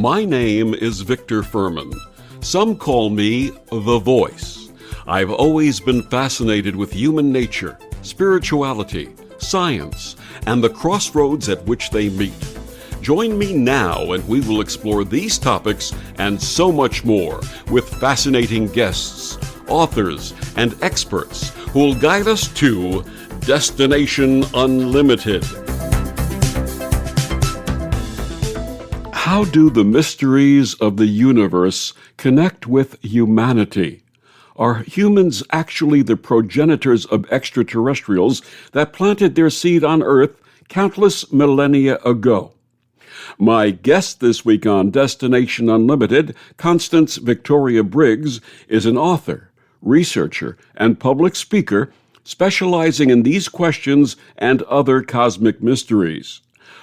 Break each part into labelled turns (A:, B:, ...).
A: My name is Victor Furman. Some call me The Voice. I've always been fascinated with human nature, spirituality, science, and the crossroads at which they meet. Join me now and we will explore these topics and so much more with fascinating guests, authors, and experts who will guide us to Destination Unlimited. How do the mysteries of the universe connect with humanity? Are humans actually the progenitors of extraterrestrials that planted their seed on Earth countless millennia ago? My guest this week on Destination Unlimited, Constance Victoria Briggs, is an author, researcher, and public speaker specializing in these questions and other cosmic mysteries.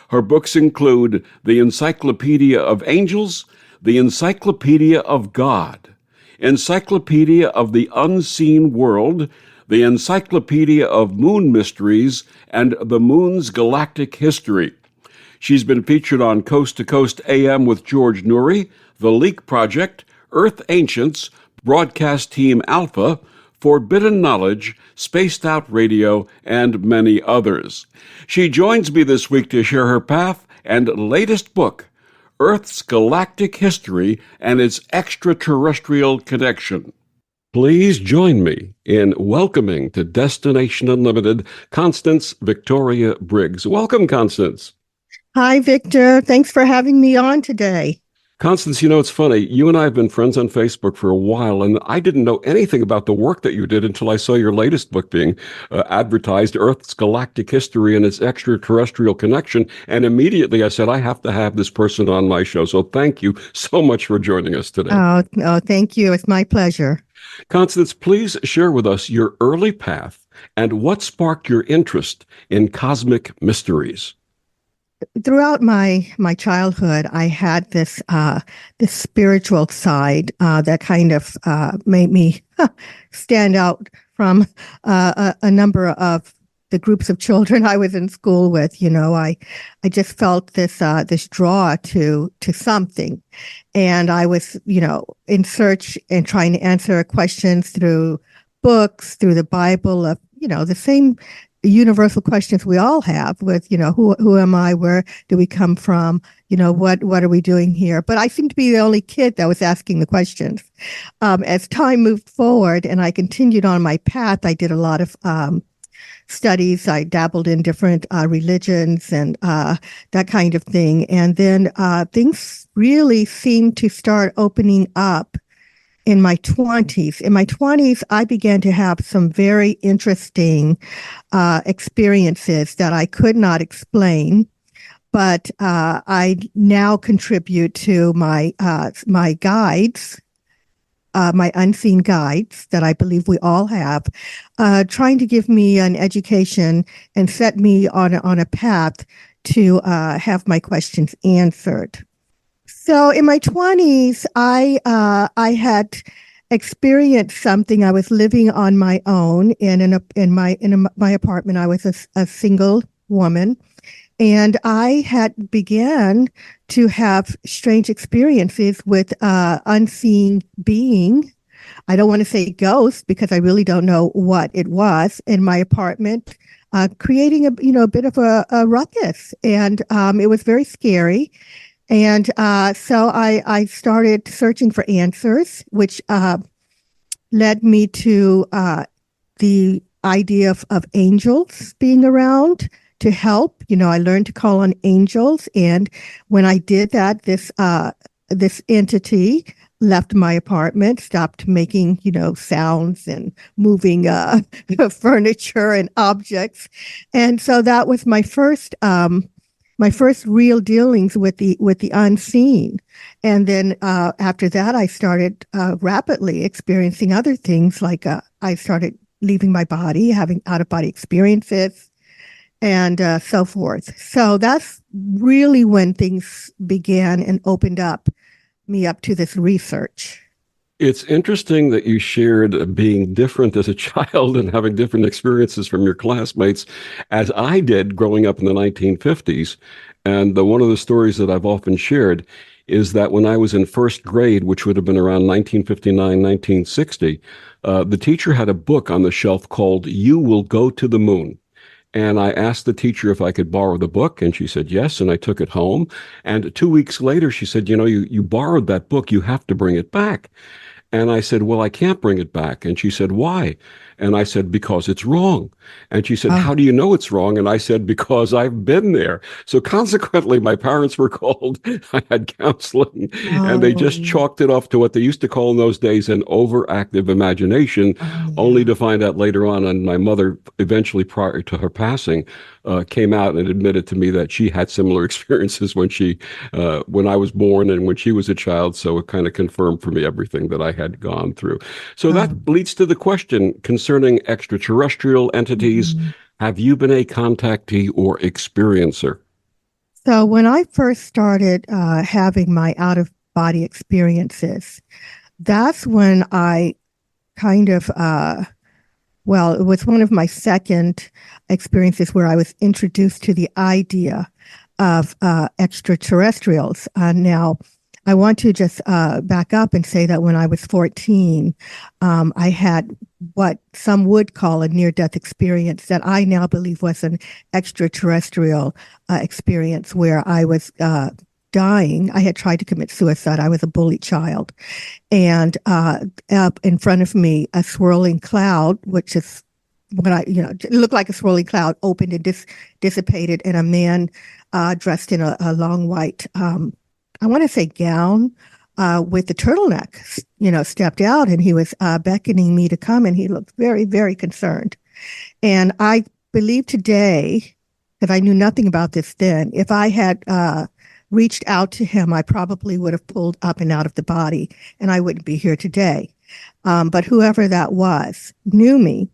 A: Her books include the Encyclopedia of Angels, the Encyclopedia of God, Encyclopedia of the Unseen World, the Encyclopedia of Moon Mysteries, and the Moon's Galactic History. She's been featured on Coast to Coast AM with George Noory, The Leak Project, Earth Ancients, Broadcast Team Alpha, Forbidden Knowledge, Spaced Out Radio, and many others. She joins me this week to share her path and latest book, Earth's Galactic History and its Extraterrestrial Connection. Please join me in welcoming to Destination Unlimited, Constance Victoria Briggs. Welcome, Constance.
B: Hi, Victor. Thanks for having me on today.
A: Constance, you know, it's funny. You and I have been friends on Facebook for a while, and I didn't know anything about the work that you did until I saw your latest book being advertised, Earth's Galactic History and its Extraterrestrial Connection. And immediately I said, I have to have this person on my show. So thank you so much for joining us today.
B: Oh, thank you. It's my pleasure.
A: Constance, please share with us your early path and what sparked your interest in cosmic mysteries.
B: Throughout my childhood, I had this spiritual side that kind of made me stand out from a number of the groups of children I was in school with. You know, I just felt this draw to something, and I was, you know, in search and trying to answer questions through books, through the Bible, of, you know, the same universal questions we all have with, you know, who am I? Where do we come from? You know, what are we doing here? But I seemed to be the only kid that was asking the questions. As time moved forward and I continued on my path, I did a lot of studies. I dabbled in different religions and that kind of thing. And then things really seemed to start opening up in my 20s. In my 20s, I began to have some very interesting experiences that I could not explain, but I now contribute to my guides, my unseen guides that I believe we all have, trying to give me an education and set me on a path to have my questions answered. So in my 20s, I had experienced something. I was living on my own in my apartment. I was a single woman, and I had began to have strange experiences with unseen being. I don't want to say ghost because I really don't know what it was in my apartment, creating a bit of a ruckus, and it was very scary. And so I started searching for answers, which led me to the idea of angels being around to help. You know, I learned to call on angels. And when I did that, this entity left my apartment, stopped making, you know, sounds and moving furniture and objects. And so that was my first real dealings with the unseen. And then after that, I started rapidly experiencing other things, like I started leaving my body, having out-of-body experiences, and so forth. So that's really when things began and opened me up to this research.
A: It's interesting that you shared being different as a child and having different experiences from your classmates, as I did growing up in the 1950s. And one of the stories that I've often shared is that when I was in first grade, which would have been around 1959, 1960, the teacher had a book on the shelf called You Will Go to the Moon. And I asked the teacher if I could borrow the book, and she said yes, and I took it home. And 2 weeks later, she said, you borrowed that book, you have to bring it back. And I said, well, I can't bring it back. And she said, why? And I said, because it's wrong. And she said,
B: Oh,
A: how do you know it's wrong? And I said, because I've been there. So consequently, my parents were called. I had counseling, and they just
B: oh,
A: chalked it off to what they used to call in those days an overactive imagination,
B: oh,
A: only
B: yeah.
A: to find out later on. And my mother, eventually prior to her passing, came out and admitted to me that she had similar experiences when I was born and when she was a child. So it kind of confirmed for me everything that I had gone through. So that
B: Oh,
A: leads to the question concerning extraterrestrial entities.
B: mhm.
A: Have you been a contactee or experiencer?
B: So when I first started having my out of body experiences, that's when I kind of well, it was one of my second experiences where I was introduced to the idea of extraterrestrials. Now, I want to just back up and say that when I was 14, I had what some would call a near death experience that I now believe was an extraterrestrial experience where I was dying. I had tried to commit suicide. I was a bullied child, and up in front of me, a swirling cloud, which is what it looked like a swirling cloud, opened and dissipated, and a man dressed in a long white, I want to say gown, with the turtleneck, stepped out, and he was beckoning me to come, and he looked very, very concerned. And I believe today, because I knew nothing about this then, if I had reached out to him, I probably would have pulled up and out of the body, and I wouldn't be here today. But whoever that was knew me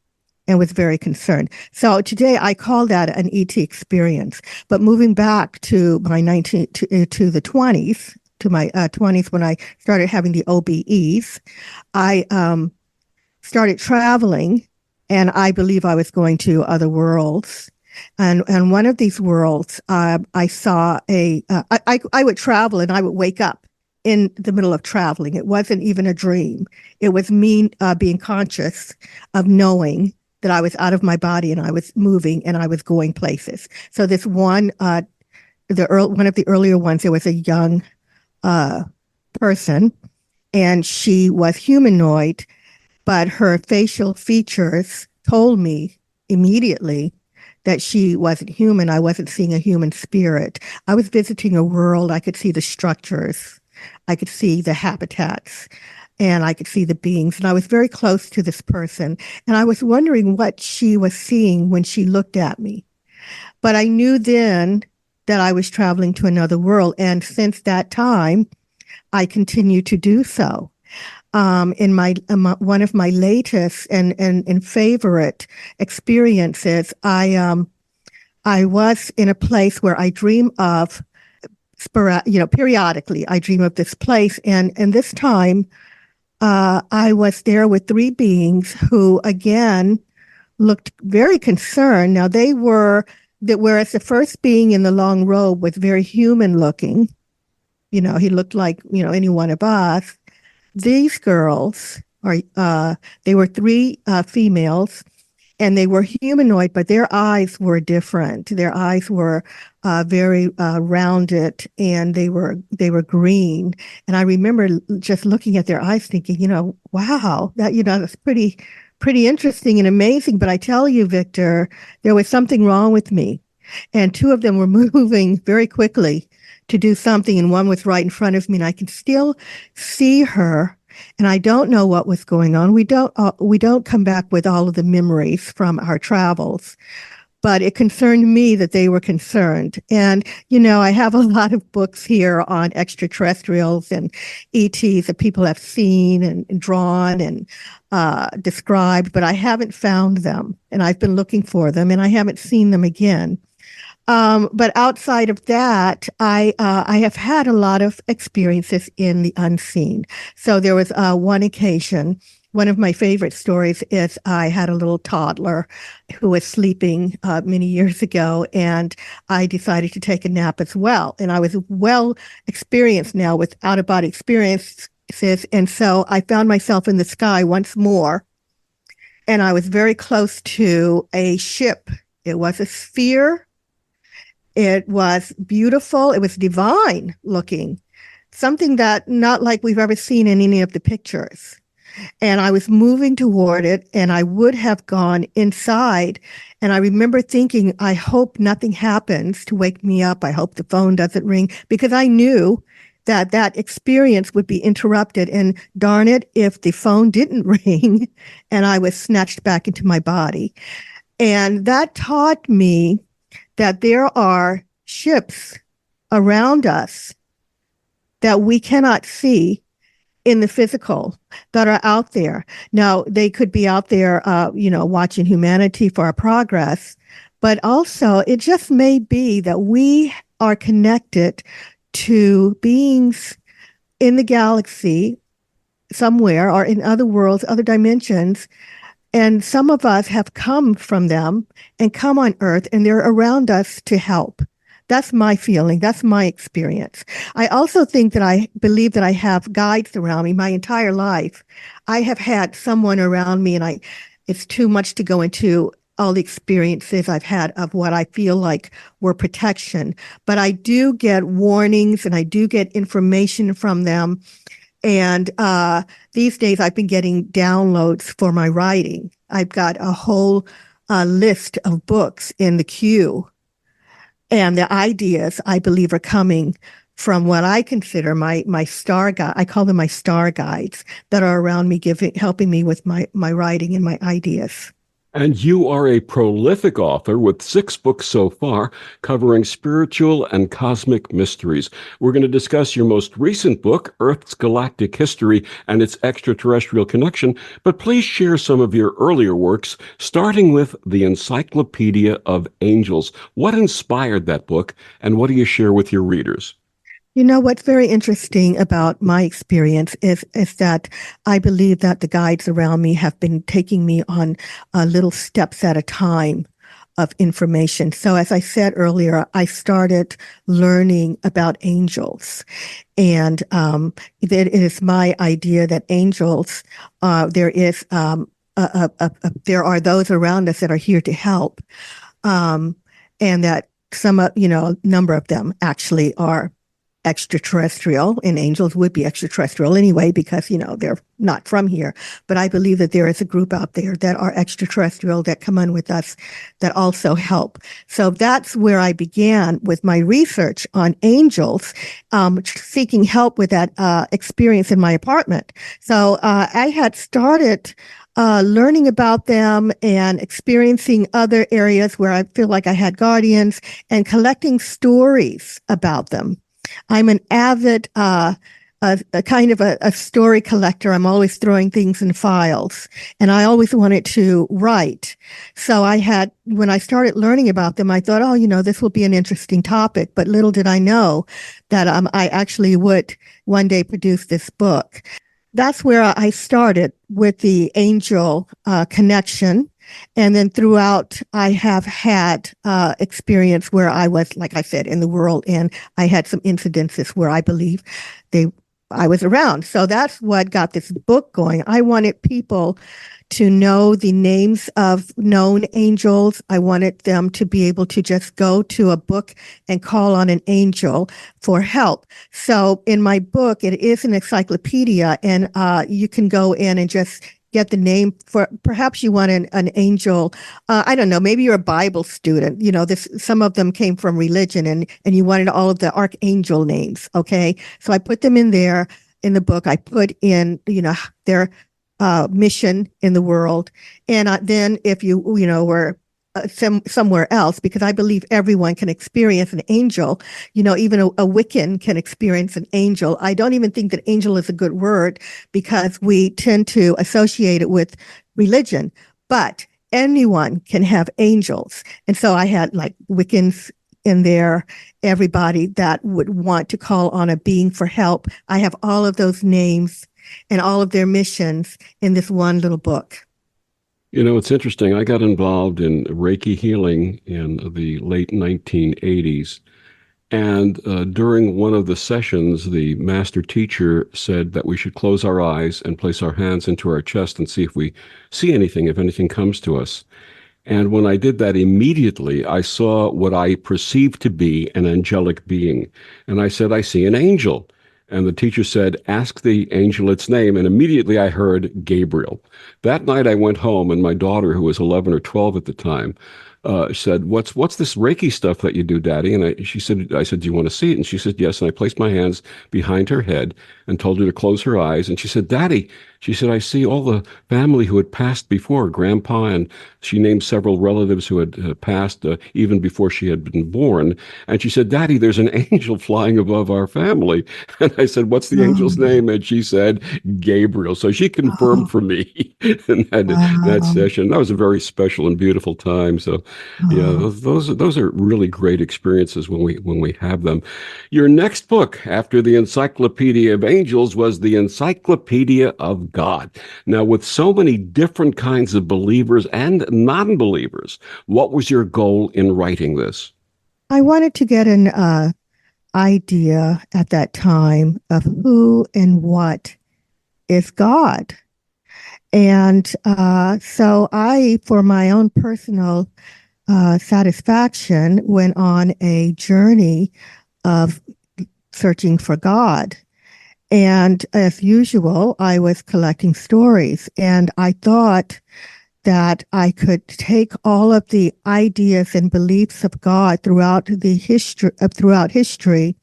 B: and was very concerned. So today I call that an ET experience. But moving back to my 19 to the 20s, to my 20s when I started having the OBEs, I started traveling, and I believe I was going to other worlds. And one of these worlds, I saw I would travel and I would wake up in the middle of traveling. It wasn't even a dream. It was me being conscious of knowing that I was out of my body and I was moving and I was going places. So this one, one of the earlier ones, there was a young person, and she was humanoid, but her facial features told me immediately that she wasn't human. I wasn't seeing a human spirit. I was visiting a world. I could see the structures. I could see the habitats, and I could see the beings. And I was very close to this person. And I was wondering what she was seeing when she looked at me. But I knew then that I was traveling to another world. And since that time, I continue to do so. In my one of my latest and favorite experiences, I was in a place where I dream of periodically. I dream of this place, and this time, I was there with three beings who again looked very concerned. Now they were that whereas the first being in the long robe was very human looking. He looked like any one of us. These girls they were three females, and they were humanoid, but their eyes were different. Their eyes were very rounded, and they were green. And I remember just looking at their eyes, thinking, wow, that's pretty interesting and amazing. But I tell you, Victor, there was something wrong with me, and two of them were moving very quickly to do something, and one was right in front of me, and I can still see her. And I don't know what was going on. We don't come back with all of the memories from our travels, but it concerned me that they were concerned. And I have a lot of books here on extraterrestrials and ETs that people have seen and drawn and described, but I haven't found them, and I've been looking for them, and I haven't seen them again. But outside of that, I have had a lot of experiences in the unseen. So there was one occasion One of my favorite stories is I had a little toddler who was sleeping many years ago, and I decided to take a nap as well. And I was well experienced now with out-of-body experiences. And so I found myself in the sky once more, and I was very close to a ship. It was a sphere. It was beautiful. It was divine looking, something that not like we've ever seen in any of the pictures. And I was moving toward it, and I would have gone inside. And I remember thinking, I hope nothing happens to wake me up. I hope the phone doesn't ring, because I knew that that experience would be interrupted. And darn it, if the phone didn't ring and I was snatched back into my body. And that taught me that there are ships around us that we cannot see in the physical, that are out there. Now, they could be out there, watching humanity for our progress, but also it just may be that we are connected to beings in the galaxy somewhere, or in other worlds, other dimensions. And some of us have come from them and come on Earth, and they're around us to help. That's my feeling. That's my experience. I also think that I believe that I have guides around me my entire life. I have had someone around me, and it's too much to go into all the experiences I've had of what I feel like were protection. But I do get warnings, and I do get information from them. And these days I've been getting downloads for my writing. I've got a whole list of books in the queue. And the ideas, I believe, are coming from what I consider my star guide. I call them my star guides that are around me, helping me with my writing and my ideas.
A: And you are a prolific author with 6 books so far covering spiritual and cosmic mysteries. We're going to discuss your most recent book, Earth's Galactic History and its Extraterrestrial Connection, but please share some of your earlier works, starting with the Encyclopedia of Angels. What inspired that book, and what do you share with your readers?
B: You know, what's very interesting about my experience is that I believe that the guides around me have been taking me on little steps at a time of information. So as I said earlier, I started learning about angels. And it is my idea that angels, there are those around us that are here to help. And that number of them actually are extraterrestrial, and angels would be extraterrestrial anyway, because, they're not from here. But I believe that there is a group out there that are extraterrestrial that come on with us that also help. So that's where I began with my research on angels, seeking help with that experience in my apartment. So I had started learning about them and experiencing other areas where I feel like I had guardians, and collecting stories about them. I'm an avid, a kind of a story collector. I'm always throwing things in files, and I always wanted to write. So when I started learning about them, I thought, this will be an interesting topic. But little did I know that I actually would one day produce this book. That's where I started with the angel connection. And then throughout, I have had experience where I was, like I said, in the world, and I had some incidences where I believe I was around. So that's what got this book going. I wanted people to know the names of known angels. I wanted them to be able to just go to a book and call on an angel for help. So in my book, it is an encyclopedia, and you can go in and just get the name for, perhaps you want an angel. I don't know, maybe you're a Bible student. Some of them came from religion, and you wanted all of the archangel names. Okay. So I put them in there in the book. I put in, their mission in the world. And then if you were somewhere else, because I believe everyone can experience an angel, even a Wiccan can experience an angel. I don't even think that angel is a good word, because we tend to associate it with religion, but anyone can have angels. And so I had like Wiccans in there, everybody that would want to call on a being for help. I have all of those names and all of their missions in this one little book.
A: You know, it's interesting. I got involved in Reiki healing in the late 1980s. And during one of the sessions, the master teacher said that we should close our eyes and place our hands into our chest and see if we see anything, if anything comes to us. And when I did that, immediately I saw what I perceived to be an angelic being. And I said, I see an angel. And the teacher said, ask the angel its name. And immediately I heard Gabriel. That night I went home, and my daughter, who was 11 or 12 at the time, said, what's this Reiki stuff that you do, Daddy? And I said, do you want to see it? And she said, yes. And I placed my hands behind her head and told her to close her eyes. And she said, Daddy, she said, I see all the family who had passed before, Grandpa, and she named several relatives who had passed even before she had been born. And she said, Daddy, there's an angel flying above our family. And I said, what's the angel's name? And she said, Gabriel. So she confirmed for me in that session. That was a very special and beautiful time. So yeah, those are really great experiences when we have them. Your next book after the Encyclopedia of Angels was the Encyclopedia of God. Now, with so many different kinds of believers and non-believers, what was your goal in writing this?
B: I wanted to get an idea at that time of who and what is God. And so I, for my own personal satisfaction, went on a journey of searching for God. And as usual, I was collecting stories, and I thought that I could take all of the ideas and beliefs of God throughout history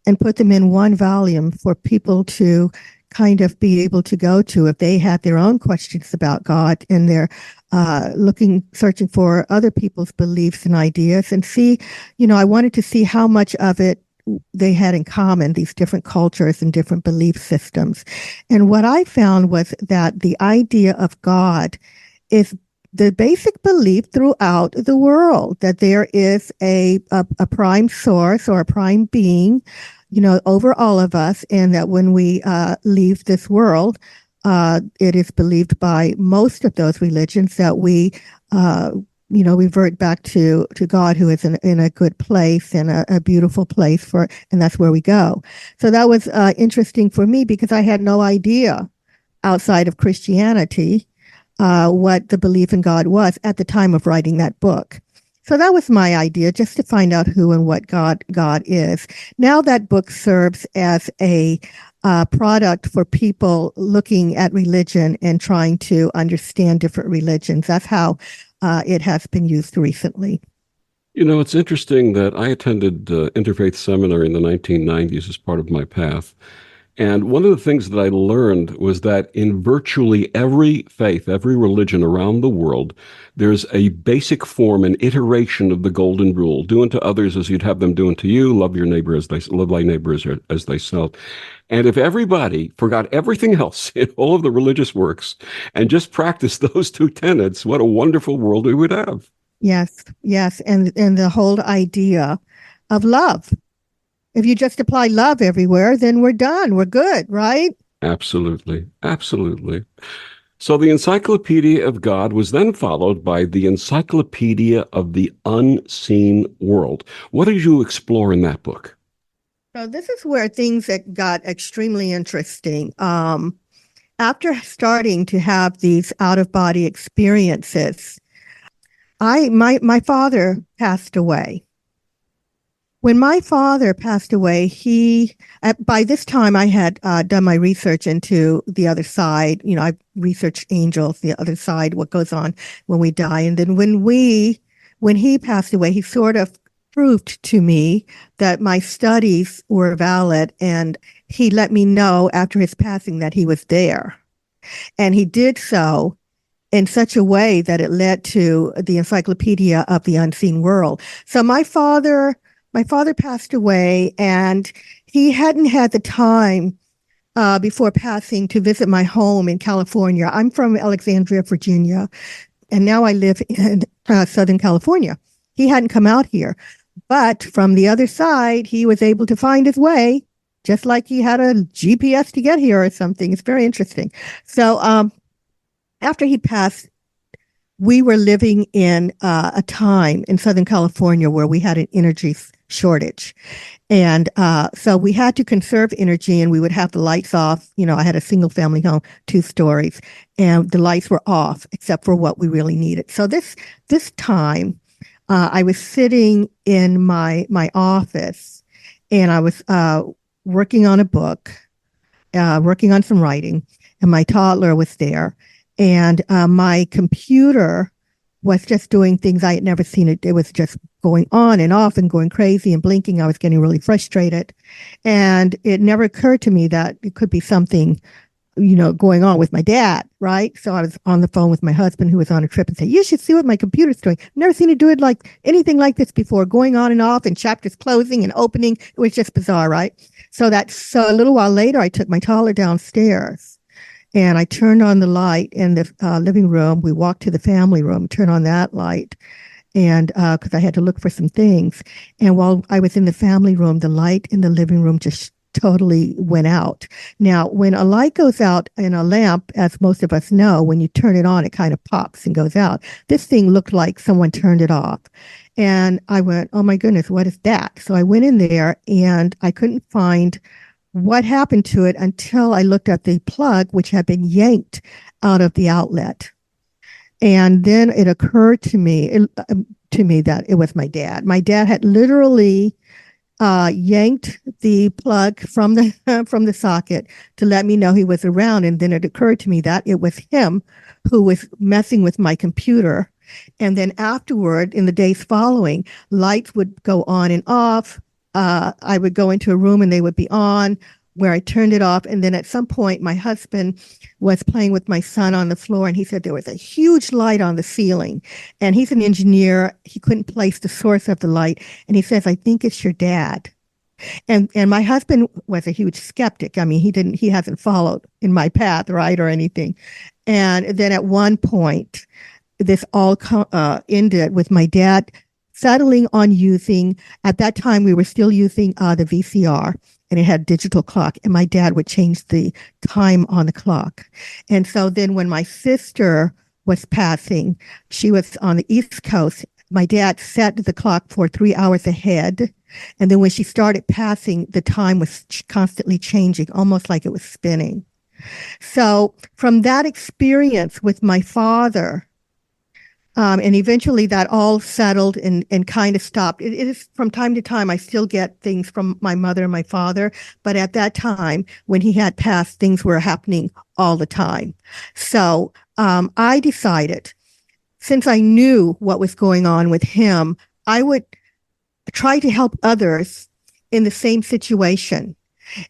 B: and put them in one volume for people to kind of be able to go to if they had their own questions about God, and they're searching for other people's beliefs and ideas, and see, I wanted to see how much of it they had in common, these different cultures and different belief systems. And what I found was that the idea of God is the basic belief throughout the world, that there is a prime source or a prime being, over all of us, and that when we leave this world, it is believed by most of those religions that we revert back to God, who is in a good place and a beautiful place and that's where we go. So that was interesting for me, because I had no idea outside of Christianity what the belief in God was at the time of writing that book. So that was my idea, just to find out who and what God is. Now that book serves as a product for people looking at religion and trying to understand different religions. That's how it has been used recently.
A: It's interesting that I attended Interfaith Seminary in the 1990s as part of my path. And one of the things that I learned was that in virtually every faith, every religion around the world, there's a basic form, an iteration of the golden rule: do unto others as you'd have them do unto you, love your neighbor love thy neighbor as thyself. And if everybody forgot everything else in all of the religious works and just practiced those two tenets, what a wonderful world we would have.
B: Yes, yes. And the whole idea of love. If you just apply love everywhere, then we're done. We're good, right?
A: Absolutely. Absolutely. So the Encyclopedia of God was then followed by the Encyclopedia of the Unseen World. What did you explore in that book?
B: So this is where things that got extremely interesting. After starting to have these out-of-body experiences, my father passed away. When my father passed away, by this time I had done my research into the other side. I researched angels, the other side, what goes on when we die. And then when he passed away, he sort of proved to me that my studies were valid, and he let me know after his passing that he was there. And he did so in such a way that it led to the Encyclopedia of the Unseen World. So my father passed away, and he hadn't had the time before passing to visit my home in California. I'm from Alexandria, Virginia, and now I live in Southern California. He hadn't come out here, but from the other side, he was able to find his way just like he had a GPS to get here or something. It's very interesting. So after he passed, we were living in a time in Southern California where we had an energy shortage. And so we had to conserve energy, and we would have the lights off. I had a single family home, 2 stories, and the lights were off except for what we really needed. So this time, I was sitting in my office, and I was working on a book, working on some writing, and my toddler was there. And my computer was just doing things I had never seen. It was just going on and off and going crazy and blinking. I was getting really frustrated. And it never occurred to me that it could be something, going on with my dad, right? So I was on the phone with my husband, who was on a trip, and said, "You should see what my computer's doing. I've never seen it do it like anything like this before, going on and off and chapters closing and opening. It was just bizarre, right?" So a little while later, I took my toddler downstairs. And I turned on the light in the living room. We walked to the family room, turned on that light, and because I had to look for some things. And while I was in the family room, the light in the living room just totally went out. Now, when a light goes out in a lamp, as most of us know, when you turn it on, it kind of pops and goes out. This thing looked like someone turned it off. And I went, "Oh my goodness, what is that?" So I went in there, and I couldn't find what happened to it until I looked at the plug, which had been yanked out of the outlet. And then it occurred to me that it was my dad. My dad had literally yanked the plug from the from the socket to let me know he was around. And then it occurred to me that it was him who was messing with my computer. And then afterward, in the days following, lights would go on and off. I would go into a room and they would be on, where I turned it off. And then at some point, my husband was playing with my son on the floor, and he said there was a huge light on the ceiling. And he's an engineer. He couldn't place the source of the light. And he says, "I think it's your dad." And my husband was a huge skeptic. I mean, he hasn't followed in my path, right, or anything. And then at one point, this all ended with my dad settling on using, at that time, we were still using the VCR, and it had digital clock, and my dad would change the time on the clock. And so then when my sister was passing, she was on the East Coast. My dad set the clock for 3 hours ahead. And then when she started passing, the time was constantly changing, almost like it was spinning. So from that experience with my father, and eventually that all settled and kind of stopped. It is from time to time, I still get things from my mother and my father. But at that time, when he had passed, things were happening all the time. So I decided, since I knew what was going on with him, I would try to help others in the same situation.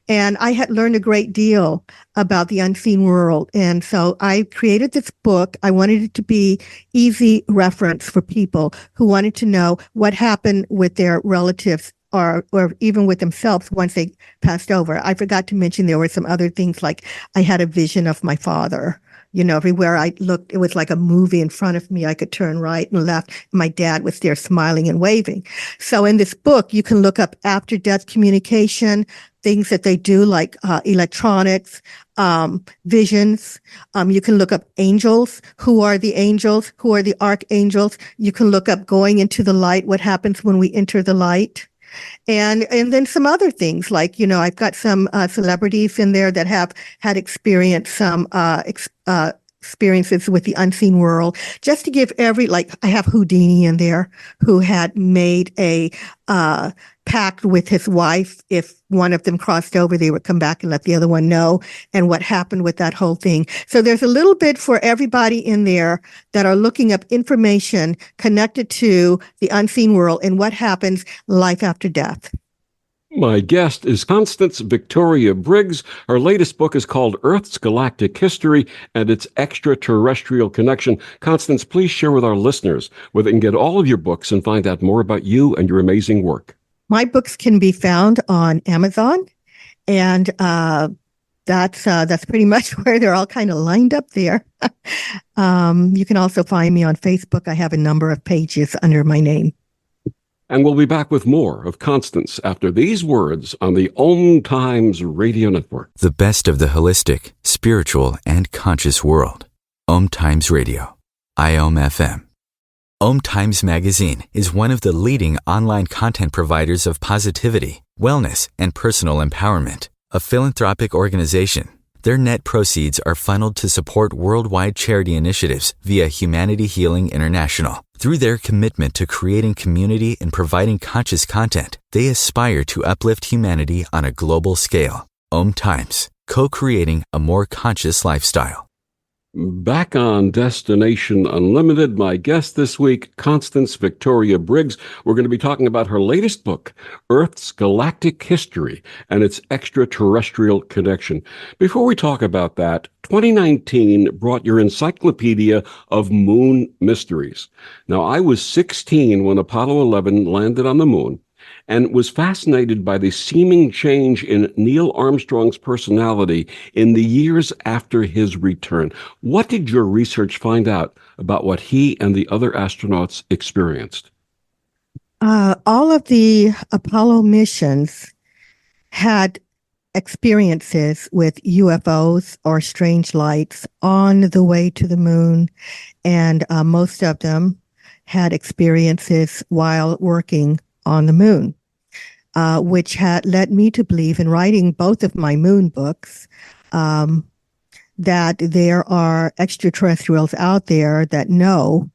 B: And I had learned a great deal about the unseen world. And so I created this book. I wanted it to be easy reference for people who wanted to know what happened with their relatives or even with themselves once they passed over. I forgot to mention there were some other things, like I had a vision of my father. Everywhere I looked, it was like a movie in front of me. I could turn right and left. My dad was there smiling and waving. So in this book, you can look up after-death communication, things that they do like electronics, visions. You can look up angels. Who are the angels? Who are the archangels? You can look up going into the light, what happens when we enter the light. And then some other things like, I've got some celebrities in there that have had experienced some experiences with the unseen world, just to give I have Houdini in there, who had made a pact with his wife. If one of them crossed over, they would come back and let the other one know, and what happened with that whole thing. So there's a little bit for everybody in there that are looking up information connected to the unseen world and what happens life after death.
A: My guest is Constance Victoria Briggs. Her latest book is called Earth's Galactic History and its Extraterrestrial Connection. Constance, please share with our listeners where they can get all of your books and find out more about you and your amazing work.
B: My books can be found on Amazon, and that's pretty much where they're all kind of lined up there. You can also find me on Facebook. I have a number of pages under my name.
A: And we'll be back with more of Constance after these words on the Om Times Radio Network.
C: The best of the holistic, spiritual, and conscious world. Om Times Radio. IOM FM. Om Times Magazine is one of the leading online content providers of positivity, wellness, and personal empowerment. A philanthropic organization, their net proceeds are funneled to support worldwide charity initiatives via Humanity Healing International. Through their commitment to creating community and providing conscious content, they aspire to uplift humanity on a global scale. Om Times, co-creating a more conscious lifestyle.
A: Back on Destination Unlimited, my guest this week, Constance Victoria Briggs. We're going to be talking about her latest book, Earth's Galactic History and its Extraterrestrial Connection. Before we talk about that, 2019 brought your Encyclopedia of Moon Mysteries. Now, I was 16 when Apollo 11 landed on the moon, and was fascinated by the seeming change in Neil Armstrong's personality in the years after his return. What did your research find out about what he and the other astronauts experienced?
B: All of the Apollo missions had experiences with UFOs or strange lights on the way to the moon, and most of them had experiences while working on the moon. Which had led me to believe in writing both of my moon books that there are extraterrestrials out there that know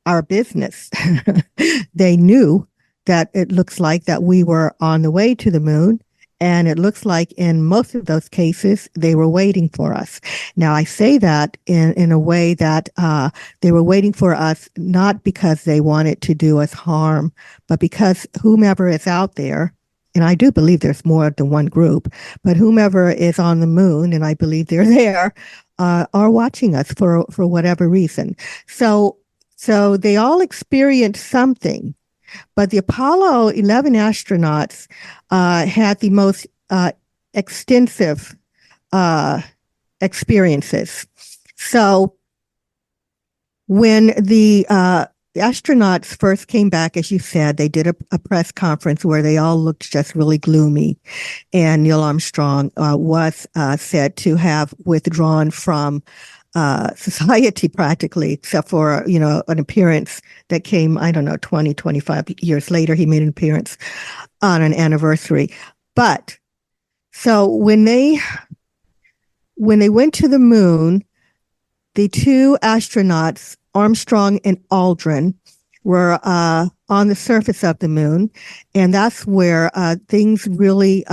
B: our business. They knew that it looks like that we were on the way to the moon, and it looks like in most of those cases, they were waiting for us. Now, I say that in a way that they were waiting for us not because they wanted to do us harm, but because whomever is out there, and I do believe there's more than one group, but whomever is on the moon, and I believe they're there, are watching us for whatever reason. So they all experienced something. But the Apollo 11 astronauts had the most extensive experiences. So when the astronauts first came back, as you said, they did a press conference where they all looked just really gloomy. And Neil Armstrong was said to have withdrawn from society practically, except for, an appearance that came, 20, 25 years later. He made an appearance on an anniversary. But so when they went to the moon, the two astronauts, Armstrong and Aldrin, were on the surface of the moon. And that's where things really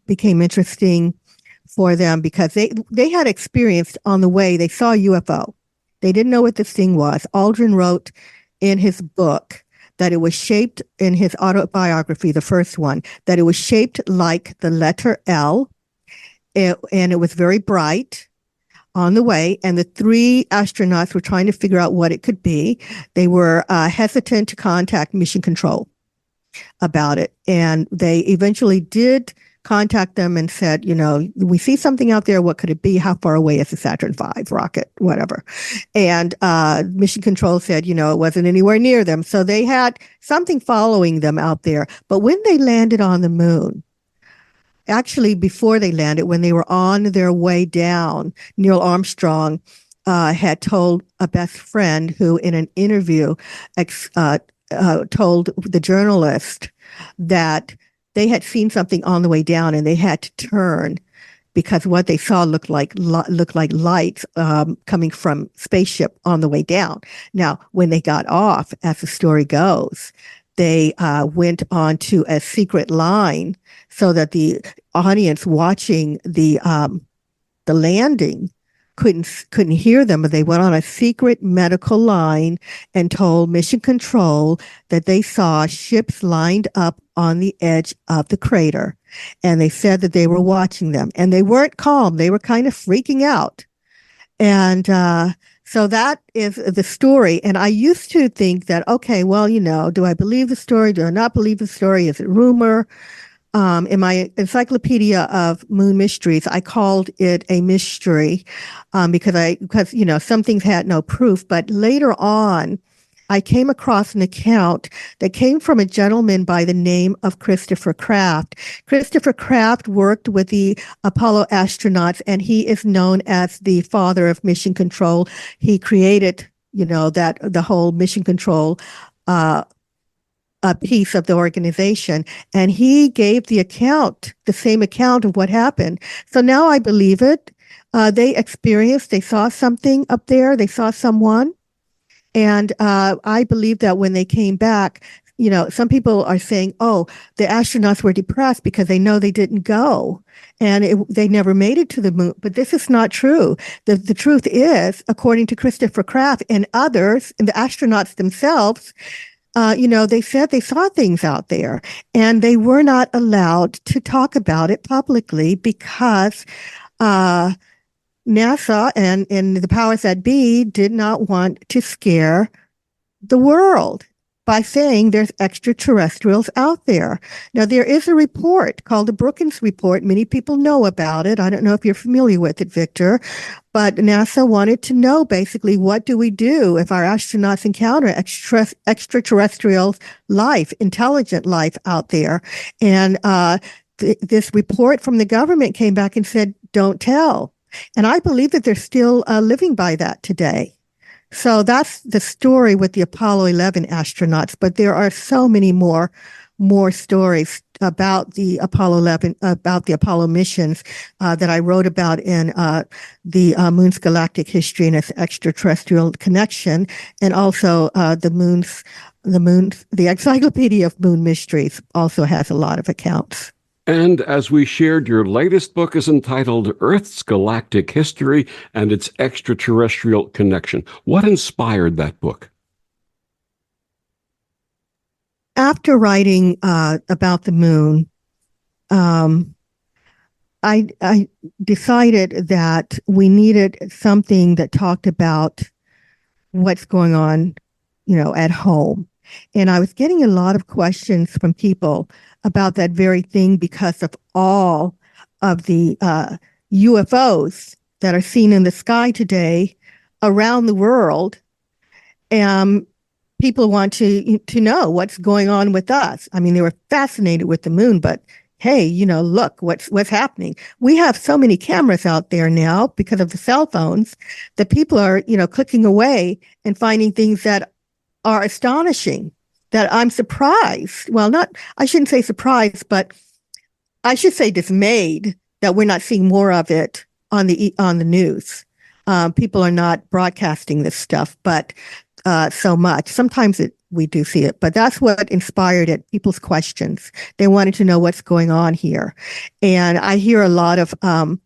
B: became interesting for them, because they had experienced on the way, they saw a UFO. They didn't know what this thing was. Aldrin wrote in his book that it was shaped, in his autobiography, the first one, that it was shaped like the letter L, and it was very bright on the way. And the three astronauts were trying to figure out what it could be. They were hesitant to contact Mission Control about it. And they eventually did contact them and said, we see something out there. What could it be? How far away is the Saturn V rocket? Whatever. And Mission Control said, it wasn't anywhere near them. So they had something following them out there. But when they landed on the moon, actually before they landed, when they were on their way down, Neil Armstrong had told a best friend who in an interview told the journalist that they had seen something on the way down and they had to turn because what they saw looked like lights coming from spaceship on the way down. Now, when they got off, as the story goes, they went onto a secret line so that the audience watching the landing couldn't hear them, but they went on a secret medical line and told Mission Control that they saw ships lined up on the edge of the crater. And they said that they were watching them, and they weren't calm. They were kind of freaking out. And so that is the story. And I used to think that, okay, well, do I believe the story? Do I not believe the story? Is it rumor? In my Encyclopedia of Moon Mysteries, I called it a mystery because some things had no proof. But later on, I came across an account that came from a gentleman by the name of Christopher Kraft. Christopher Kraft worked with the Apollo astronauts, and he is known as the father of mission control. He created, that the whole mission control a piece of the organization, and he gave the same account of what happened. So now I believe it. They saw something up there, they saw someone, and I believe that when they came back, some people are saying, oh, the astronauts were depressed because they know they didn't go, and they never made it to the moon. But this is not true. The truth is, according to Christopher Kraft and others, and the astronauts themselves, they said they saw things out there, and they were not allowed to talk about it publicly because NASA and the powers that be did not want to scare the world by saying there's extraterrestrials out there. Now, there is a report called the Brookings Report. Many people know about it. I don't know if you're familiar with it, Victor, but NASA wanted to know basically, what do we do if our astronauts encounter extraterrestrial life, intelligent life out there? And this report from the government came back and said, don't tell. And I believe that they're still living by that today. So that's the story with the Apollo 11 astronauts, but there are so many more stories about the Apollo 11, about the Apollo missions that I wrote about in the Moon's Galactic History and its Extraterrestrial Connection, and also the Encyclopedia of Moon Mysteries also has a lot of accounts.
A: And as we shared, your latest book is entitled Earth's Galactic History and Its Extraterrestrial Connection. What inspired that book?
B: After writing about the moon, I decided that we needed something that talked about what's going on, at home. And I was getting a lot of questions from people about that very thing because of all of the UFOs that are seen in the sky today around the world. People want to know what's going on with us. I mean, they were fascinated with the moon, but hey, look what's happening. We have so many cameras out there now because of the cell phones that people are, clicking away and finding things that are astonishing, that I'm surprised. Well, I shouldn't say surprised, but I should say dismayed that we're not seeing more of it on the news. People are not broadcasting this stuff, but so much. Sometimes we do see it, but that's what inspired it. People's questions. They wanted to know what's going on here. And I hear a lot of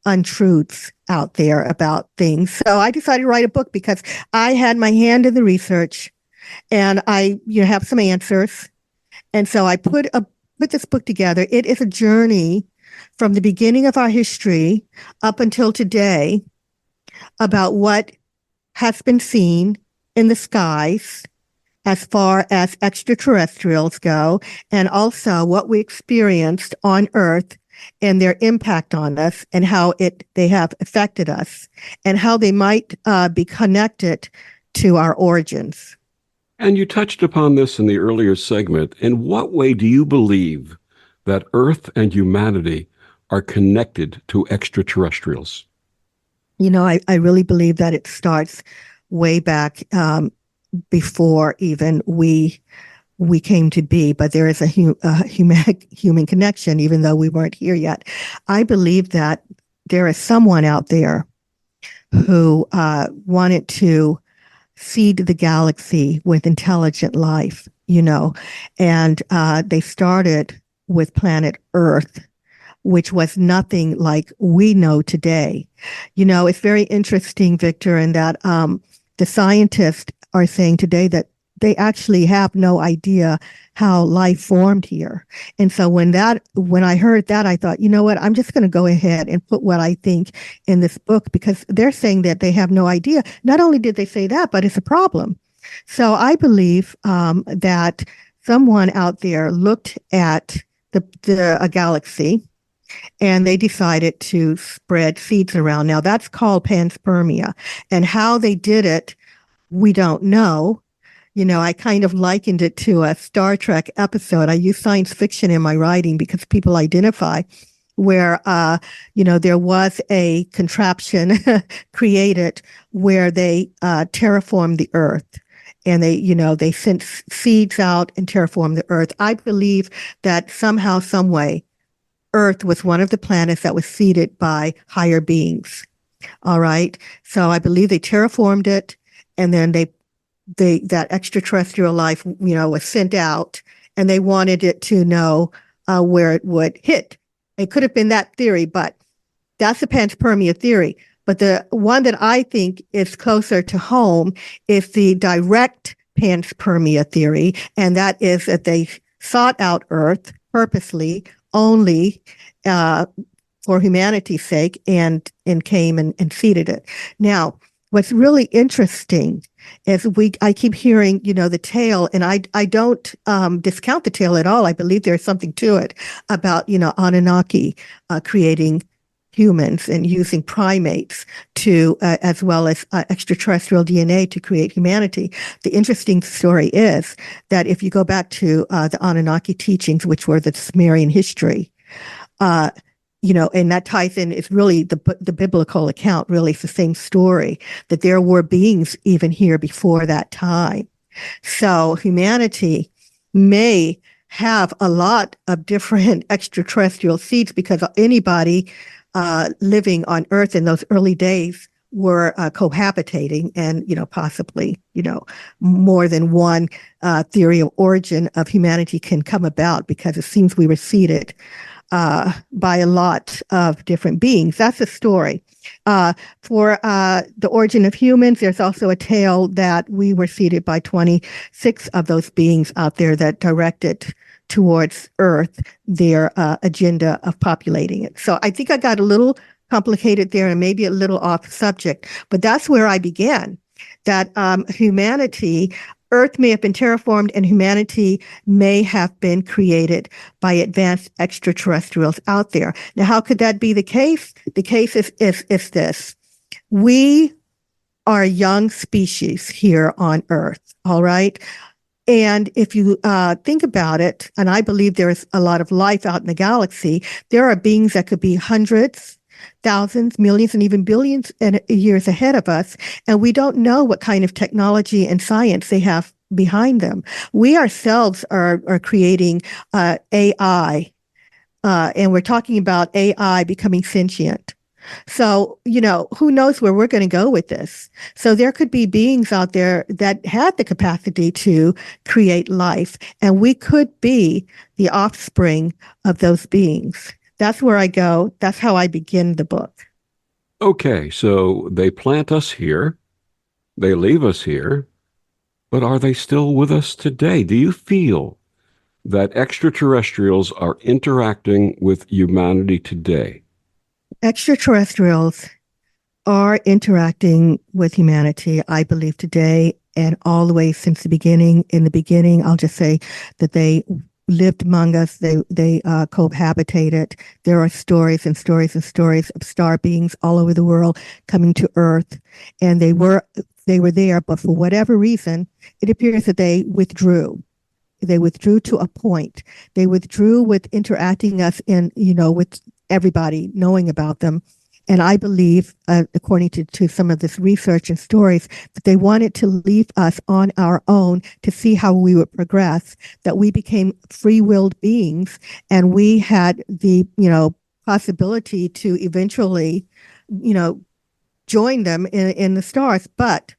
B: untruths out there about things. So I decided to write a book because I had my hand in the research, and I have some answers. And so I put this book together. It is a journey from the beginning of our history up until today about what has been seen in the skies as far as extraterrestrials go, and also what we experienced on Earth and their impact on us, and how they have affected us, and how they might be connected to our origins.
A: And you touched upon this in the earlier segment. In what way do you believe that Earth and humanity are connected to extraterrestrials?
B: I really believe that it starts way back before even we came to be, but there is a human connection, even though we weren't here yet. I believe that there is someone out there who wanted to seed the galaxy with intelligent life, and they started with planet Earth, which was nothing like we know today. It's very interesting, Victor, in that the scientists are saying today that they actually have no idea how life formed here. And so when I heard that, I thought, you know what, I'm just going to go ahead and put what I think in this book, because they're saying that they have no idea. Not only did they say that, but it's a problem. So I believe that someone out there looked at a galaxy, and they decided to spread seeds around. Now, that's called panspermia. And how they did it, we don't know. I kind of likened it to a Star Trek episode. I use science fiction in my writing because people identify where, there was a contraption created where they terraformed the earth. And they sent seeds out and terraformed the earth. I believe that somehow, some way, Earth was one of the planets that was seeded by higher beings. All right. So I believe they terraformed it, and then that extraterrestrial life, was sent out, and they wanted it to know where it would hit. It could have been that theory, but that's the panspermia theory. But the one that I think is closer to home is the direct panspermia theory, and that is that they sought out Earth purposely only for humanity's sake, and came and seeded it. Now, what's really interesting is I keep hearing, the tale, and I don't discount the tale at all. I believe there's something to it about, Anunnaki creating humans and using primates to, as well as extraterrestrial DNA to create humanity. The interesting story is that if you go back to the Anunnaki teachings, which were the Sumerian history, and that ties in, it's really the biblical account, really it's the same story, that there were beings even here before that time. So humanity may have a lot of different extraterrestrial seeds because anybody living on Earth in those early days were cohabitating, and possibly more than one theory of origin of humanity can come about, because it seems we were seeded by a lot of different beings. That's the story. For the origin of humans, there's also a tale that we were seeded by 26 of those beings out there that directed towards Earth their agenda of populating it. So I think I got a little complicated there and maybe a little off subject, but that's where I began, that humanity, Earth may have been terraformed, and humanity may have been created by advanced extraterrestrials out there. Now, how could that be the case? The case is this. We are a young species here on Earth, all right? And if you think about it, and I believe there's a lot of life out in the galaxy, there are beings that could be hundreds, thousands, millions, and even billions years ahead of us. And we don't know what kind of technology and science they have behind them. We ourselves are creating AI, and we're talking about AI becoming sentient. So, who knows where we're going to go with this? So there could be beings out there that had the capacity to create life, and we could be the offspring of those beings. That's where I go. That's how I begin the book.
A: Okay, so they plant us here, they leave us here, but are they still with us today? Do you feel that extraterrestrials are interacting with humanity today?
B: Extraterrestrials are interacting with humanity, I believe, today and all the way since the beginning. In the beginning, I'll just say that they lived among us. They cohabitated. There are stories and stories and stories of star beings all over the world coming to Earth, and they were there, but for whatever reason, it appears that they withdrew. They withdrew to a point. They withdrew with interacting us with everybody knowing about them. And I believe, according to some of this research and stories, that they wanted to leave us on our own to see how we would progress, that we became free-willed beings, and we had the, possibility to eventually, join them in the stars. But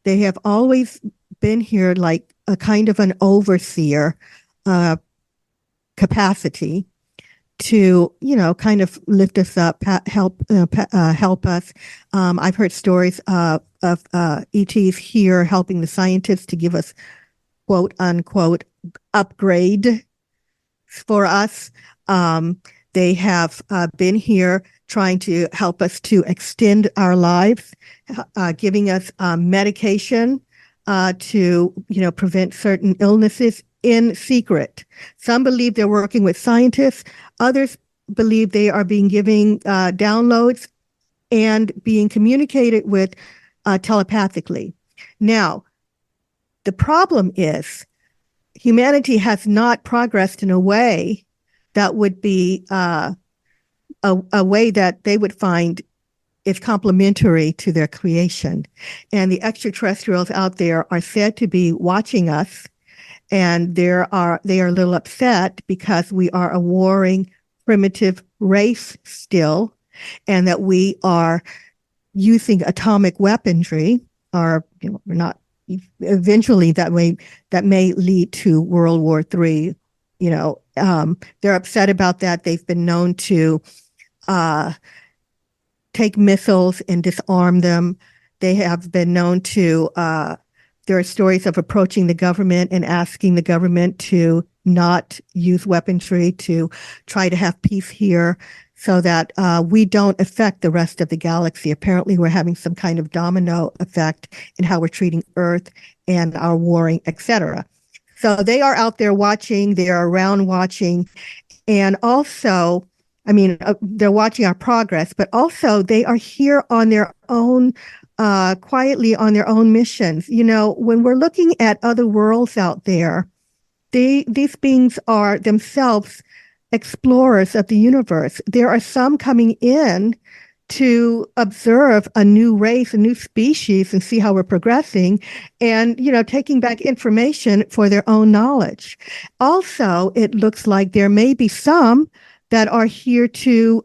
B: they have always been here like a kind of an overseer capacity to, kind of lift us up, help us. I've heard stories of ETs here helping the scientists to give us, quote unquote, upgrade for us. They have been here trying to help us to extend our lives, giving us medication to, prevent certain illnesses in secret. Some believe they're working with scientists. Others believe they are being given downloads and being communicated with telepathically. Now, The problem is humanity has not progressed in a way that would be a way that they would find is complementary to their creation. And the extraterrestrials out there are said to be watching us, and they are a little upset because we are a warring primitive race still, and that we are using atomic weaponry, or we're not. Eventually, that may lead to World War III. They're upset about that. They've been known to take missiles and disarm them. They have been known to. There are stories of approaching the government and asking the government to not use weaponry, to try to have peace here, so that we don't affect the rest of the galaxy. Apparently, we're having some kind of domino effect in how we're treating Earth and our warring, etc. So they are out there watching. They are around watching. And also, they're watching our progress, but also they are here on their own, quietly on their own missions. When we're looking at other worlds out there, these beings are themselves explorers of the universe. There are some coming in to observe a new race, a new species, and see how we're progressing, and taking back information for their own knowledge. Also, it looks like there may be some that are here to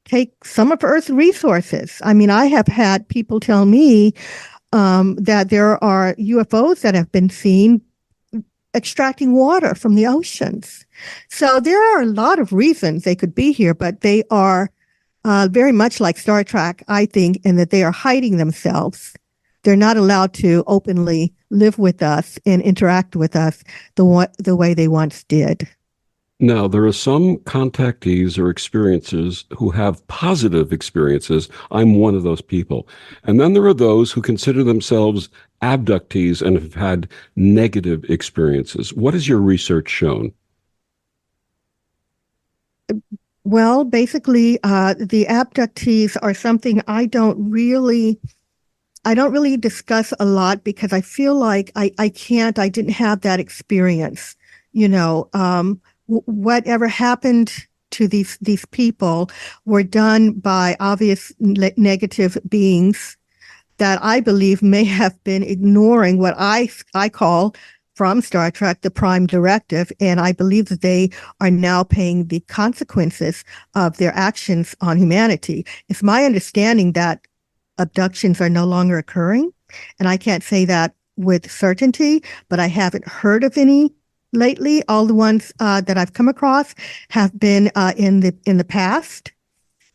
B: take some of Earth's resources. I have had people tell me that there are UFOs that have been seen extracting water from the oceans. So there are a lot of reasons they could be here, but they are very much like Star Trek, I think, in that they are hiding themselves. They're not allowed to openly live with us and interact with us the way they once did.
A: Now, there are some contactees or experiencers who have positive experiences. I'm one of those people. And then there are those who consider themselves abductees and have had negative experiences. What has your research shown?
B: Well, basically, the abductees are something I don't really discuss a lot, because I feel like I didn't have that experience. Whatever happened to these people were done by obvious negative beings that I believe may have been ignoring what I call, from Star Trek, the Prime Directive, and I believe that they are now paying the consequences of their actions on humanity. It's my understanding that abductions are no longer occurring, and I can't say that with certainty, but I haven't heard of any lately. All the ones that I've come across have been in the past,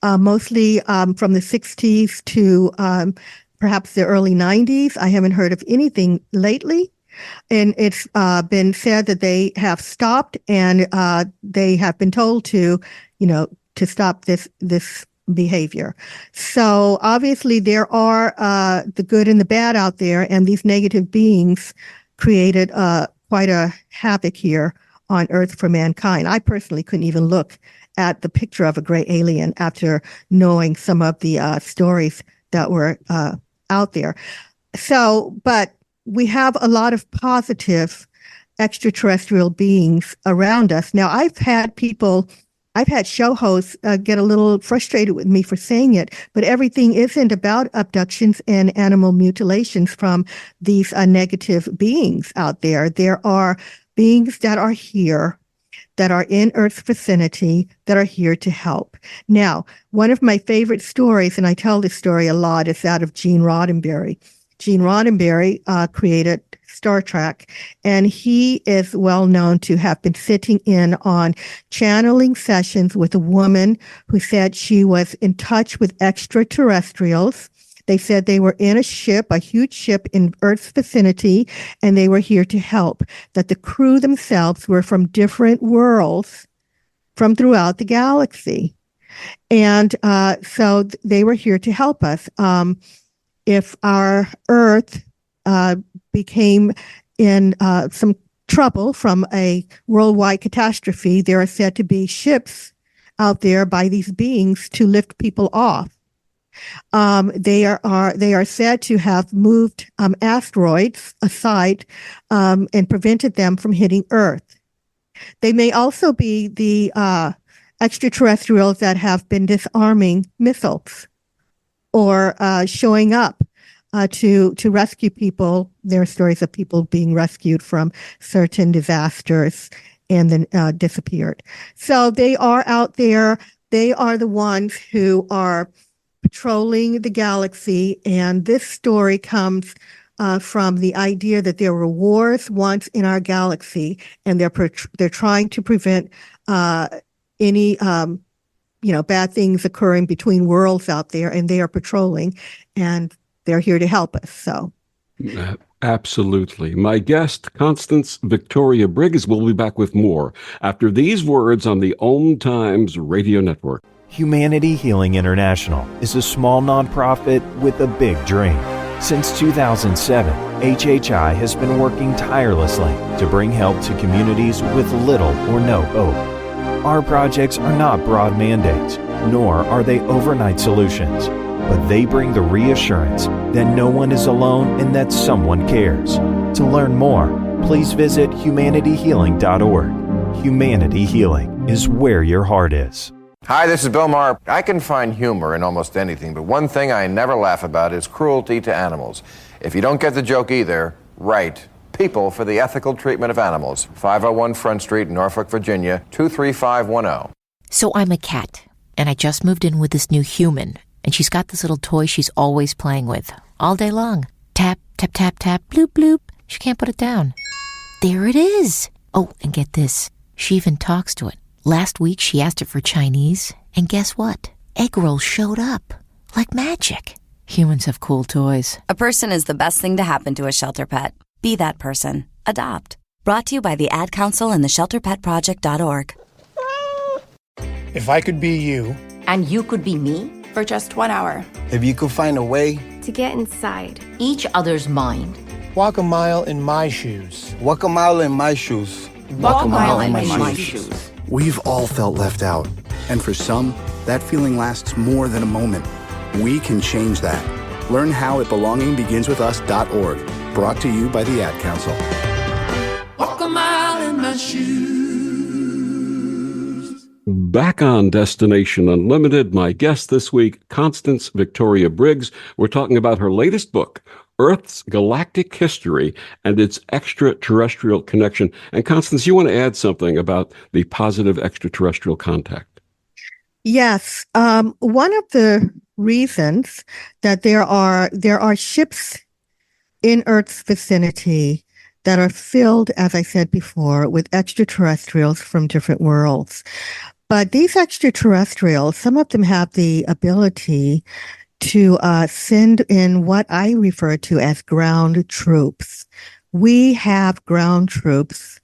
B: mostly from the 60s to perhaps the early 90s. I haven't heard of anything lately. And it's been said that they have stopped, and they have been told to stop this behavior. So obviously there are the good and the bad out there, and these negative beings created quite a havoc here on Earth for mankind. I personally couldn't even look at the picture of a gray alien after knowing some of the stories that were out there. So, but we have a lot of positive extraterrestrial beings around us. Now, I've had show hosts get a little frustrated with me for saying it, but everything isn't about abductions and animal mutilations from these negative beings out there. There are beings that are here, that are in Earth's vicinity, that are here to help. Now, one of my favorite stories, and I tell this story a lot, is that of Gene Roddenberry. Gene Roddenberry created Star Trek, and he is well known to have been sitting in on channeling sessions with a woman who said she was in touch with extraterrestrials. They said they were in a ship, a huge ship in Earth's vicinity, and they were here to help, that the crew themselves were from different worlds from throughout the galaxy. And so they were here to help us. If our Earth became in some trouble from a worldwide catastrophe, there are said to be ships out there by these beings to lift people off. They are said to have moved asteroids aside and prevented them from hitting Earth. They may also be the extraterrestrials that have been disarming missiles or showing up to rescue people. There are stories of people being rescued from certain disasters and then disappeared. So they are out there. They are the ones who are patrolling the galaxy. And this story comes from the idea that there were wars once in our galaxy, and they're trying to prevent any bad things occurring between worlds out there, and they are patrolling, and they're here to help us. So.
A: Absolutely. My guest, Constance Victoria Briggs, will be back with more after these words on the Om Times Radio Network.
D: Humanity Healing International is a small nonprofit with a big dream. Since 2007, HHI has been working tirelessly to bring help to communities with little or no hope. Our projects are not broad mandates, nor are they overnight solutions, but they bring the reassurance that no one is alone and that someone cares. To learn more, please visit humanityhealing.org. Humanity Healing is where your heart is.
E: Hi, this is Bill Maher. I can find humor in almost anything, but one thing I never laugh about is cruelty to animals. If you don't get the joke either, write People for the Ethical Treatment of Animals, 501 Front Street, Norfolk, Virginia, 23510.
F: So I'm a cat, and I just moved in with this new human, and she's got this little toy she's always playing with, all day long. Tap, tap, tap, tap, bloop, bloop. She can't put it down. There it is. Oh, and get this. She even talks to it. Last week, she asked it for Chinese, and guess what? Egg rolls showed up. Like magic. Humans have cool toys.
G: A person is the best thing to happen to a shelter pet. Be that person. Adopt. Brought to you by the Ad Council and the ShelterPetProject.org.
H: If I could be you.
I: And you could be me?
J: For just 1 hour.
H: If you could find a way.
J: To get inside.
I: Each other's mind.
H: Walk a mile in my shoes.
K: Walk a mile in my shoes.
I: Walk a mile in my shoes.
L: We've all felt left out. And for some, that feeling lasts more than a moment. We can change that. Learn how at belongingbeginswithus.org. Brought to you by the Ad Council.
M: Walk a mile in my shoes.
A: Back on Destination Unlimited, my guest this week, Constance Victoria Briggs. We're talking about her latest book, Earth's Galactic History and its Extraterrestrial Connection. And Constance, you want to add something about the positive extraterrestrial contact?
B: Yes. One of the reasons that there are ships in Earth's vicinity that are filled, as I said before, with extraterrestrials from different worlds. But these extraterrestrials, some of them have the ability to send in what I refer to as ground troops. We have ground troops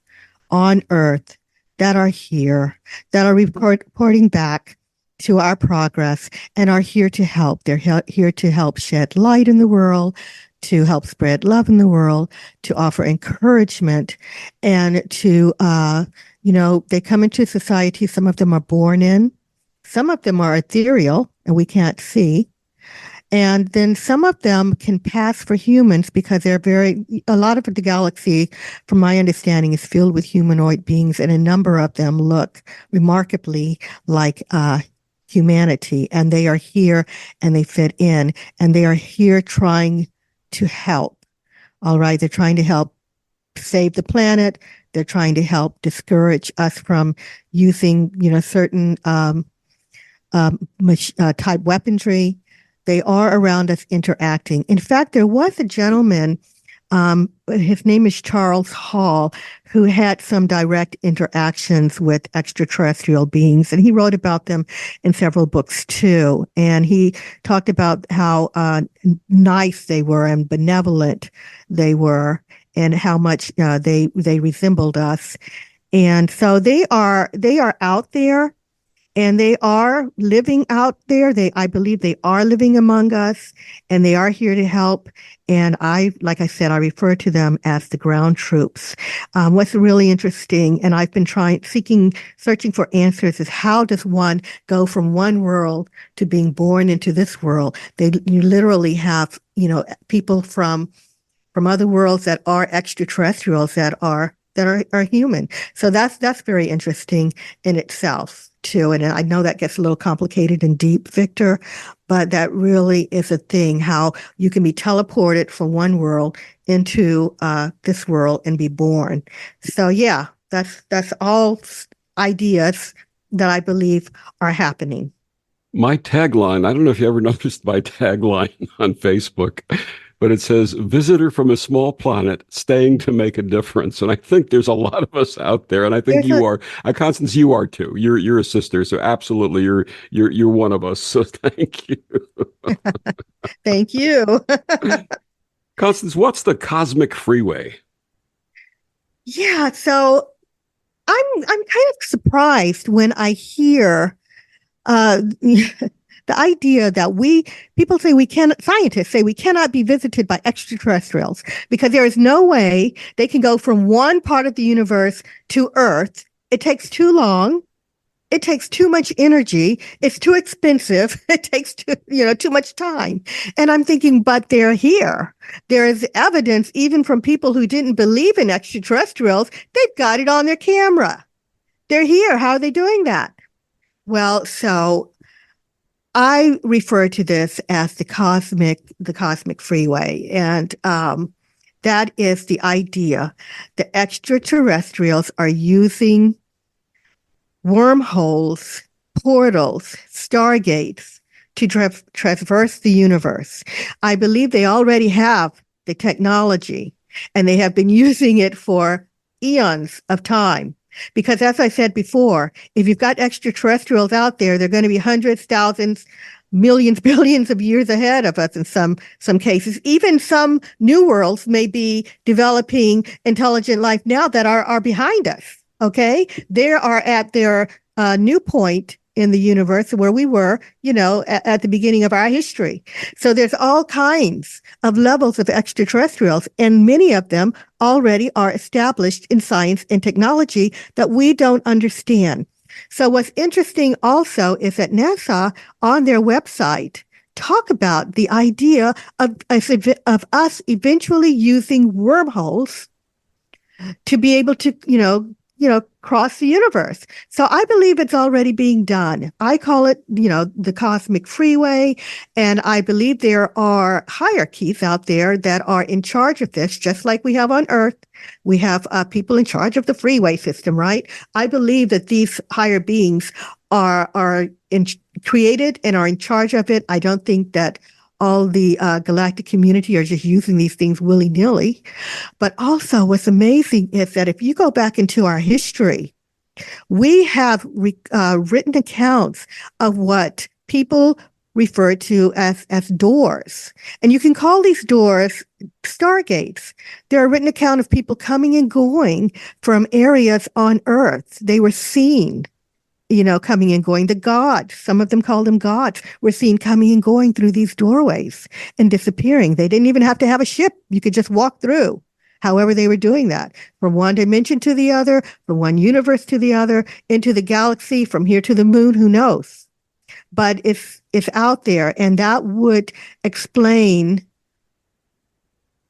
B: on Earth that are here, that are reporting back to our progress and are here to help. They're here to help shed light in the world, to help spread love in the world, to offer encouragement, and to, they come into society. Some of them are born in, some of them are ethereal and we can't see. And then some of them can pass for humans because a lot of the galaxy, from my understanding, is filled with humanoid beings, and a number of them look remarkably like humanity. And they are here and they fit in, and they are here trying to help. All right. They're trying to help save the planet. They're trying to help discourage us from using, certain type weaponry. They are around us interacting. In fact, there was a gentleman, his name is Charles Hall, who had some direct interactions with extraterrestrial beings, and he wrote about them in several books too. And he talked about how nice they were and benevolent they were, and how much they resembled us. And so they are out there. and they are living out there. I believe they are living among us, and they are here to help. And like I said, I refer to them as the ground troops. What's really interesting, and I've been searching for answers, is how does one go from one world to being born into this world? You literally have, people from other worlds that are extraterrestrials that are human. So that's very interesting in itself too. And I know that gets a little complicated and deep, Victor, but that really is a thing, how you can be teleported from one world into this world and be born. So yeah, that's all ideas that I believe are happening.
A: My tagline, I don't know if you ever noticed my tagline on Facebook, but it says, visitor from a small planet staying to make a difference. And I think there's a lot of us out there. And I think you are, Constance, you are too. You're a sister. So absolutely, you're one of us. So thank you.
B: Thank you.
A: Constance, what's the cosmic freeway?
B: Yeah. So I'm kind of surprised when I hear the idea that scientists say we cannot be visited by extraterrestrials because there is no way they can go from one part of the universe to Earth. It takes too long. It takes too much energy. It's too expensive. It takes too much time. And I'm thinking, but they're here. There is evidence, even from people who didn't believe in extraterrestrials, they've got it on their camera. They're here. How are they doing that? Well, so I refer to this as the cosmic freeway. And that is the idea that extraterrestrials are using wormholes, portals, stargates to traverse the universe. I believe they already have the technology, and they have been using it for eons of time. Because as I said before, if you've got extraterrestrials out there, they're going to be hundreds, thousands, millions, billions of years ahead of us in some cases. Even some new worlds may be developing intelligent life now that are behind us. Okay? They are at their new point in the universe where we were, at the beginning of our history. So there's all kinds of levels of extraterrestrials, and many of them already are established in science and technology that we don't understand. So what's interesting also is that NASA on their website talk about the idea of us eventually using wormholes to be able to, cross the universe. So I believe it's already being done. I call it, the cosmic freeway. And I believe there are hierarchies out there that are in charge of this, just like we have on Earth. We have people in charge of the freeway system, right? I believe that these higher beings are created and are in charge of it. I don't think that all the galactic community are just using these things willy-nilly. But also what's amazing is that if you go back into our history, we have written accounts of what people refer to as doors. And you can call these doors stargates. There are written account of people coming and going from areas on Earth. They were seen, coming and going. The gods, some of them call them gods, were seen coming and going through these doorways and disappearing. They didn't even have to have a ship. You could just walk through. However, they were doing that from one dimension to the other, from one universe to the other, into the galaxy, from here to the moon, who knows? But it's out there, and that would explain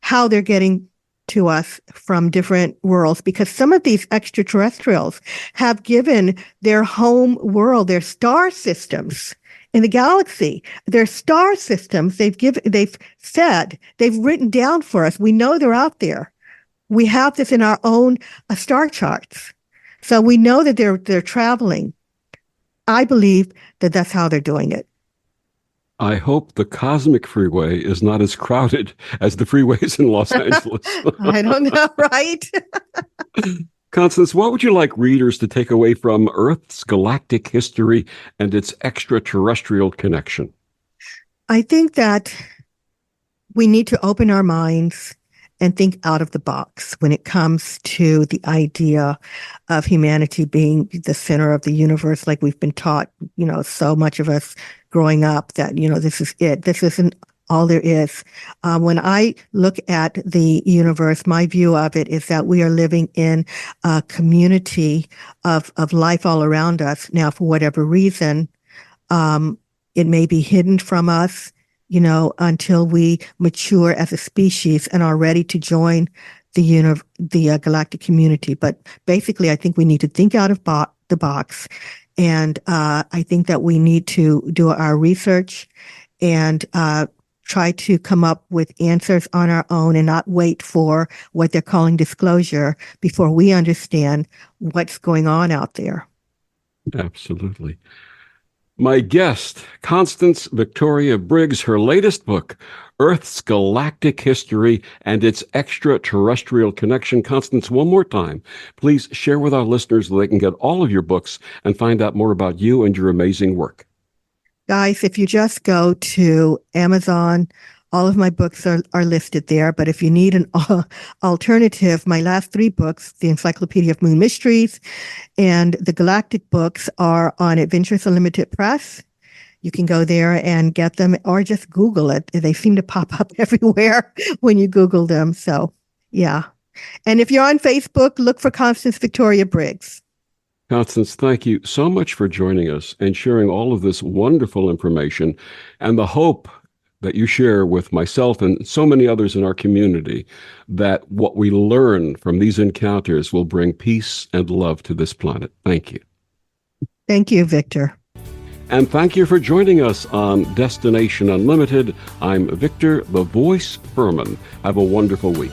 B: how they're getting to us from different worlds, because some of these extraterrestrials have given their home world, their star systems in the galaxy, their star systems, they've said, they've written down for us. We know they're out there. We have this in our own star charts. So we know that they're traveling. I believe that that's how they're doing it.
A: I hope the cosmic freeway is not as crowded as the freeways in Los Angeles.
B: I don't know, right?
A: Constance, what would you like readers to take away from Earth's galactic history and its extraterrestrial connection?
B: I think that we need to open our minds and think out of the box when it comes to the idea of humanity being the center of the universe, like we've been taught, so much of us growing up that, this is it. This isn't all there is. When I look at the universe, my view of it is that we are living in a community of life all around us. Now, for whatever reason, it may be hidden from us, until we mature as a species and are ready to join the galactic community. But basically, I think we need to think out of the box. And I think that we need to do our research and try to come up with answers on our own and not wait for what they're calling disclosure before we understand what's going on out there.
A: Absolutely. My guest, Constance Victoria Briggs, her latest book, Earth's Galactic History and Its Extraterrestrial Connection. Constance, one more time, please share with our listeners so they can get all of your books and find out more about you and your amazing work.
B: Guys, if you just go to Amazon, all of my books are listed there. But if you need an alternative, my last 3 books, the Encyclopedia of Moon Mysteries and the Galactic books, are on Adventures Unlimited Press. You can go there and get them, or just Google it. They seem to pop up everywhere when you Google them. So, yeah. And if you're on Facebook, look for Constance Victoria Briggs.
A: Constance, thank you so much for joining us and sharing all of this wonderful information and the hope that you share with myself and so many others in our community, that what we learn from these encounters will bring peace and love to this planet. Thank you.
B: Thank you, Victor.
A: And thank you for joining us on Destination Unlimited. I'm Victor, the Voice Furman. Have a wonderful week.